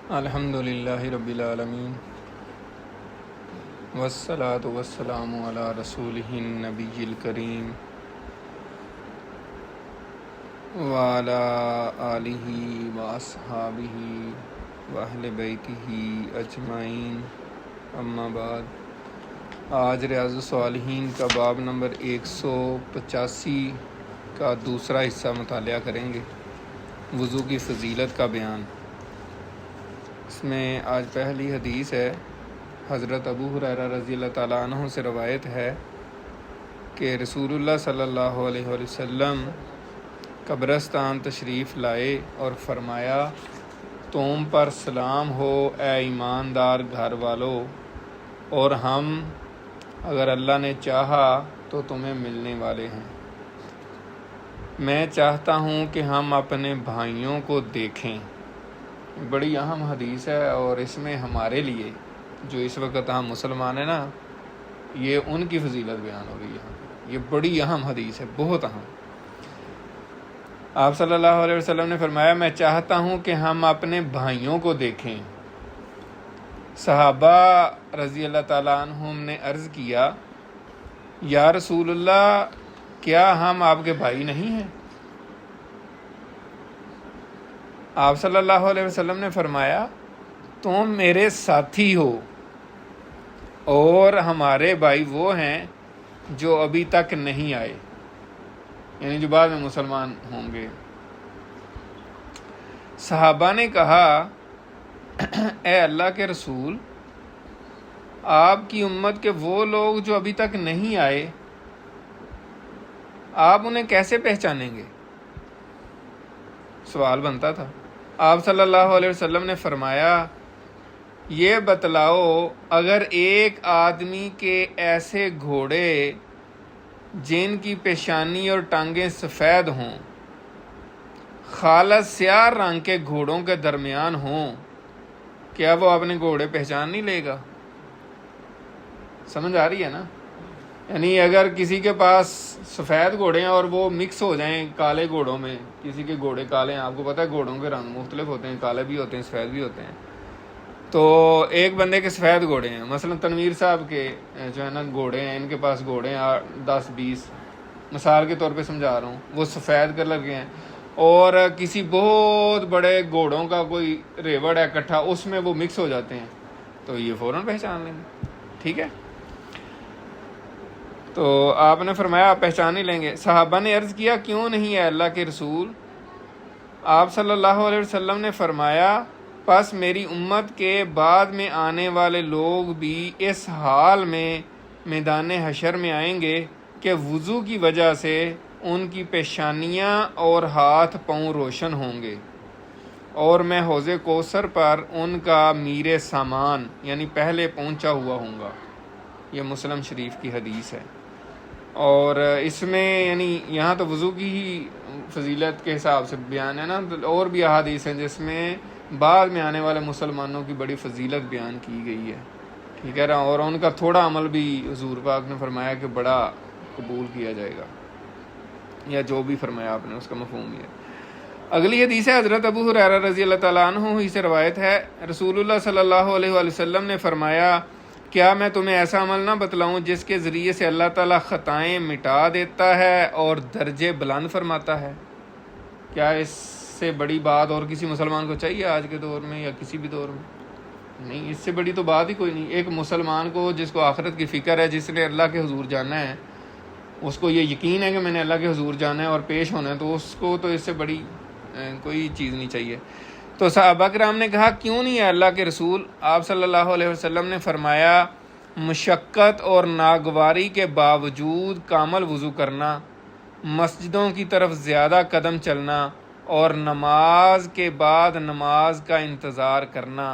الحمد للہ رب العالمین والصلاة والسلام علی رسولہ النبی الکریم وعلی آلہ واصحابہ واہل بیتہ اجمعین، اما بعد۔ آج ریاض الصالحین کا باب نمبر 185 کا دوسرا حصہ مطالعہ کریں گے، وضو کی فضیلت کا بیان۔ اس میں آج پہلی حدیث ہے، حضرت ابو ہریرہ رضی اللہ تعالیٰ عنہ سے روایت ہے کہ رسول اللہ صلی اللہ علیہ وسلم قبرستان تشریف لائے اور فرمایا، تم پر سلام ہو اے ایماندار گھر والو، اور ہم اگر اللہ نے چاہا تو تمہیں ملنے والے ہیں۔ میں چاہتا ہوں کہ ہم اپنے بھائیوں کو دیکھیں۔ بڑی اہم حدیث ہے، اور اس میں ہمارے لیے جو اس وقت ہم مسلمان ہیں نا، یہ ان کی فضیلت بیان ہو رہی ہے۔ یہاں پہ یہ بڑی اہم حدیث ہے، بہت اہم۔ آپ صلی اللہ علیہ وسلم نے فرمایا، میں چاہتا ہوں کہ ہم اپنے بھائیوں کو دیکھیں۔ صحابہ رضی اللہ تعالیٰ عنہم نے عرض کیا، یا رسول اللہ، کیا ہم آپ کے بھائی نہیں ہیں؟ آپ صلی اللہ علیہ وسلم نے فرمایا، تم میرے ساتھی ہو، اور ہمارے بھائی وہ ہیں جو ابھی تک نہیں آئے، یعنی جو بعد میں مسلمان ہوں گے۔ صحابہ نے کہا، اے اللہ کے رسول، آپ کی امت کے وہ لوگ جو ابھی تک نہیں آئے، آپ انہیں کیسے پہچانیں گے؟ سوال بنتا تھا۔ آپ صلی اللہ علیہ وسلم نے فرمایا، یہ بتلاؤ، اگر ایک آدمی کے ایسے گھوڑے جن کی پیشانی اور ٹانگیں سفید ہوں، خالص سیاہ رنگ کے گھوڑوں کے درمیان ہوں، کیا وہ اپنے گھوڑے پہچان نہیں لے گا؟ سمجھ آ رہی ہے نا؟ یعنی اگر کسی کے پاس سفید گھوڑے ہیں اور وہ مکس ہو جائیں کالے گھوڑوں میں، کسی کے گھوڑے کالے ہیں، آپ کو پتہ ہے گھوڑوں کے رنگ مختلف ہوتے ہیں، کالے بھی ہوتے ہیں، سفید بھی ہوتے ہیں۔ تو ایک بندے کے سفید گھوڑے ہیں، مثلا تنویر صاحب کے جو ہے نا گھوڑے ہیں، ان کے پاس گھوڑے ہیں 10-20، مثال کے طور پہ سمجھا رہا ہوں، وہ سفید کلر کے ہیں، اور کسی بہت بڑے گھوڑوں کا کوئی ریوڑ ہے کٹھا، اس میں وہ مکس ہو جاتے ہیں، تو یہ فوراً پہچان لیں گے۔ ٹھیک ہے، تو آپ نے فرمایا آپ پہچان نہیں لیں گے۔ صحابہ نے عرض کیا، کیوں نہیں ہے اللہ کے رسول؟ آپ صلی اللہ علیہ وسلم نے فرمایا، پس میری امت کے بعد میں آنے والے لوگ بھی اس حال میں میدان حشر میں آئیں گے کہ وضو کی وجہ سے ان کی پیشانیاں اور ہاتھ پاؤں روشن ہوں گے، اور میں حوض کوثر پر ان کا میر سامان یعنی پہلے پہنچا ہوا ہوں گا۔ یہ مسلم شریف کی حدیث ہے، اور اس میں یعنی یہاں تو وضو کی ہی فضیلت کے حساب سے بیان ہے نا، اور بھی احادیث ہیں جس میں بعد میں آنے والے مسلمانوں کی بڑی فضیلت بیان کی گئی ہے۔ ٹھیک ہے نا، اور ان کا تھوڑا عمل بھی حضور پاک نے فرمایا کہ بڑا قبول کیا جائے گا، یا جو بھی فرمایا آپ نے اس کا مفہوم یہ ہے۔ اگلی حدیث ہے، حضرت ابو ہریرہ رضی اللہ تعالیٰ عنہ ہی سے روایت ہے، رسول اللہ صلی اللہ علیہ وآلہ وسلم نے فرمایا، کیا میں تمہیں ایسا عمل نہ بتلاؤں جس کے ذریعے سے اللہ تعالیٰ خطائیں مٹا دیتا ہے اور درجے بلند فرماتا ہے؟ کیا اس سے بڑی بات اور کسی مسلمان کو چاہیے آج کے دور میں یا کسی بھی دور میں؟ نہیں، اس سے بڑی تو بات ہی کوئی نہیں۔ ایک مسلمان کو جس کو آخرت کی فکر ہے، جس نے اللہ کے حضور جانا ہے، اس کو یہ یقین ہے کہ میں نے اللہ کے حضور جانا ہے اور پیش ہونا ہے، تو اس کو تو اس سے بڑی کوئی چیز نہیں چاہیے۔ تو صحابہ کرام نے کہا، کیوں نہیں ہے اللہ کے رسول؟ آپ صلی اللہ علیہ وسلم نے فرمایا، مشقت اور ناگواری کے باوجود کامل وضو کرنا، مسجدوں کی طرف زیادہ قدم چلنا، اور نماز کے بعد نماز کا انتظار کرنا،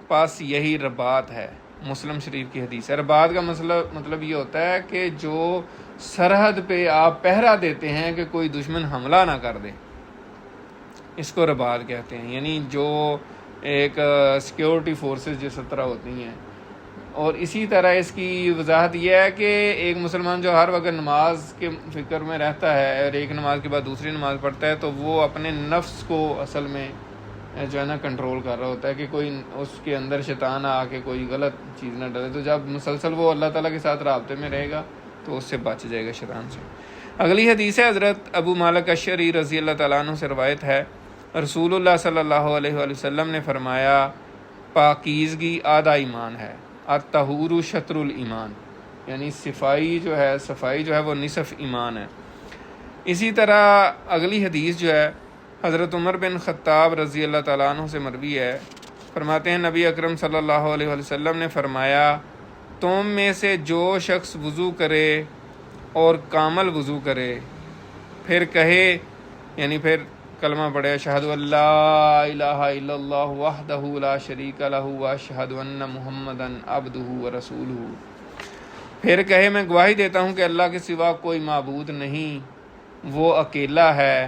پس یہی رباط ہے۔ مسلم شریف کی حدیث ہے۔ رباط کا مطلب یہ ہوتا ہے کہ جو سرحد پہ آپ پہرا دیتے ہیں کہ کوئی دشمن حملہ نہ کر دے، اس کو رباط کہتے ہیں، یعنی جو ایک سیکیورٹی فورسز جس طرح ہوتی ہیں۔ اور اسی طرح اس کی وضاحت یہ ہے کہ ایک مسلمان جو ہر وقت نماز کے فکر میں رہتا ہے اور ایک نماز کے بعد دوسری نماز پڑھتا ہے، تو وہ اپنے نفس کو اصل میں جو ہے نا کنٹرول کر رہا ہوتا ہے کہ کوئی اس کے اندر شیطان آ کے کوئی غلط چیز نہ ڈالے. تو جب مسلسل وہ اللہ تعالیٰ کے ساتھ رابطے میں رہے گا تو اس سے بچ جائے گا شیطان سے. اگلی حدیث ہے حضرت ابو مالک اشعری رضی اللہ تعالیٰ عنہ سے روایت ہے، رسول اللہ صلی اللہ علیہ وآلہ وسلم نے فرمایا پاکیزگی آدھا ایمان ہے، الطہور شطر الایمان، یعنی صفائی جو ہے وہ نصف ایمان ہے. اسی طرح اگلی حدیث جو ہے حضرت عمر بن خطاب رضی اللہ تعالیٰ عنہ سے مروی ہے، فرماتے ہیں نبی اکرم صلی اللہ علیہ وآلہ وسلم نے فرمایا تم میں سے جو شخص وضو کرے اور کامل وضو کرے، پھر کہے یعنی پھر کلمہ پڑھے اشہد ان لا الہ الا اللہ وحدہ لا شریک لہ واشہد ان محمدا عبدہ ورسولہ، پھر کہے میں گواہی دیتا ہوں کہ اللہ کے سوا کوئی معبود نہیں، وہ اکیلا ہے،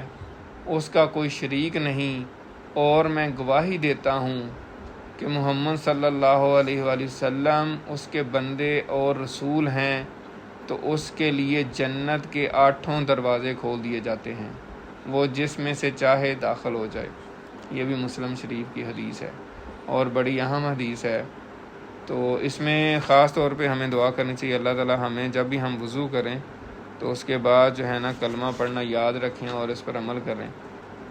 اس کا کوئی شریک نہیں، اور میں گواہی دیتا ہوں کہ محمد صلی اللہ علیہ وآلہ وسلم اس کے بندے اور رسول ہیں، تو اس کے لیے جنت کے 8 دروازے کھول دیے جاتے ہیں، وہ جس میں سے چاہے داخل ہو جائے. یہ بھی مسلم شریف کی حدیث ہے اور بڑی اہم حدیث ہے. تو اس میں خاص طور پہ ہمیں دعا کرنی چاہیے اللہ تعالیٰ ہمیں جب بھی ہم وضو کریں تو اس کے بعد جو ہے نا کلمہ پڑھنا یاد رکھیں اور اس پر عمل کریں.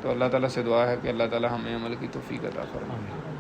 تو اللہ تعالیٰ سے دعا ہے کہ اللہ تعالیٰ ہمیں عمل کی توفیق عطا فرمائے.